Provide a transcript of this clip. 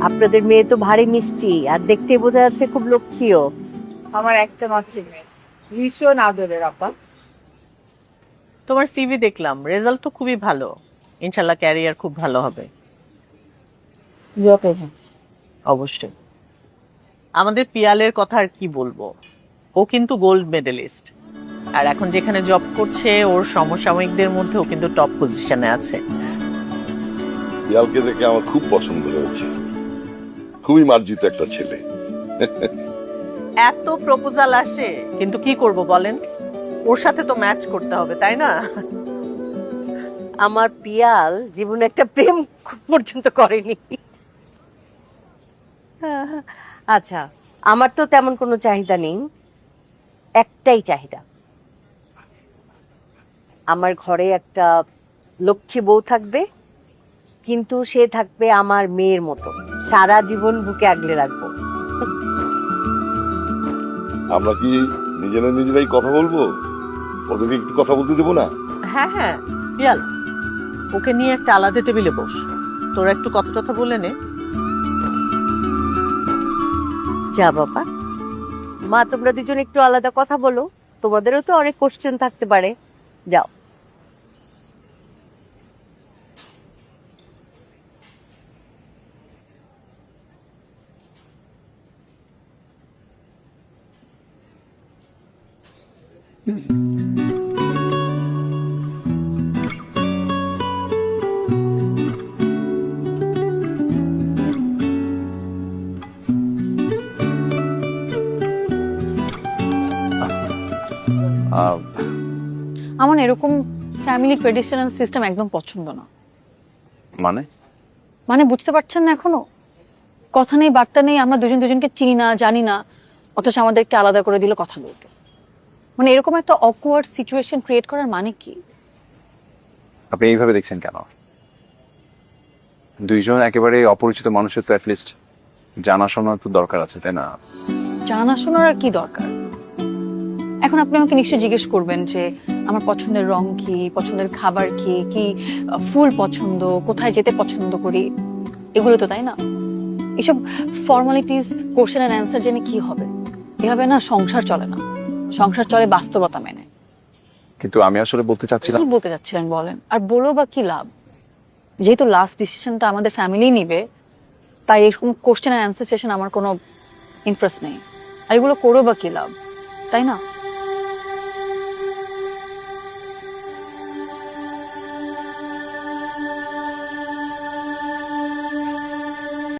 আপনাদের মেয়ে তো ভারী মিষ্টি আর দেখতে বোঝা যাচ্ছে খুব লক্ষ্মীও। আমার একটা মাত্র মেয়ে, ভীষণ আদরের আপা। তোমার সিভি দেখলাম, রেজাল্ট তো খুবই ভালো। ইনশাল্লাহ ক্যারিয়ার খুব ভালো হবে। অবশ্যই। আমাদের পিয়ালের কথা আর কি বলবো, ও কিন্তু গোল্ড মেডেলিস্ট, আর এখন যেখানে জব করছে ওর সমসাময়িকদের মধ্যে ও কিন্তু টপ পজিশনে আছে। পিয়ালকে দেখে আমার খুব পছন্দ হয়েছে, খুবই মার্জিত একটা ছেলে। এত প্রপোজাল আসে, কিন্তু কি করব বলেন, ওর সাথে তো ম্যাচ করতে হবে, তাই না? আমার পিয়াল জীবনে একটা প্রেম পর্যন্ত করেনি। আচ্ছা, আমার তো তেমন কোনো চাহিদা নেই, একটাই চাহিদা, আমার ঘরে একটা লক্ষ্মী বউ থাকবে, কিন্তু সে থাকবে আমার মেয়ের মতো, সারা জীবন বুকে আগলে রাখবো। আমরা কি নিজেরাই কথা বলবো? ওদেরকে একটু কথা বলতে দেবো না? হ্যাঁ হ্যাঁ, পিয়াল ওকে নিয়ে একটা আলাদা টেবিলে বস, তোরা একটু কথা বলে নে। যা বাবা, মা তোমরা দুজন একটু আলাদা কথা বলো, তোমাদেরও তো অনেক কোশ্চেন থাকতে পারে, যাও। আমার এরকম ফ্যামিলি ট্রেডিশনাল সিস্টেম একদম পছন্দ না। মানে বুঝতে পারছেন না এখনো? কথা নেই বার্তা নেই, আমরা দুজনকে চিনি না জানি না, অথচ আমাদেরকে আলাদা করে দিল কথা বলতে। মানে এরকম একটা অকওয়ার্ড সিচুয়েশন ক্রিয়েট করার মানে কি? আপনি এইভাবে দেখছেন কেন? দুইজন একেবারে অপরিচিত মানুষের তো অ্যাটলিস্ট জানাশোনার তো দরকার আছে, তাই না? জানাশোনার আর কি দরকার? এখন আপনি আমাকে নিশ্চয়ই জিজ্ঞেস করবেন যে আমার পছন্দের রং কি, পছন্দের খাবার কি, কি ফুল পছন্দ, কোথায় যেতে পছন্দ করি, এগুলো তো, তাই না? এসব ফর্মালিটিস কোশ্চেন অ্যান্ড অ্যান্সার জেনে কি হবে? এভাবে না সংসার চলে না, সংসার চলে বাস্তবতা মেনে। কিন্তু আমি আসলে বলতে চাচ্ছিলাম। কি বলতে চাচ্ছিলেন বলেন, আর বলো বা কি লাভ? যেহেতু লাস্ট ডিসিশনটা আমাদের ফ্যামিলি নিবে, তাই এরকম কোশ্চেন অ্যান্ড অ্যান্সার সেশন আমার কোনো ইন্টারেস্ট নেই। আর এগুলো করো বা কি লাভ, তাই না?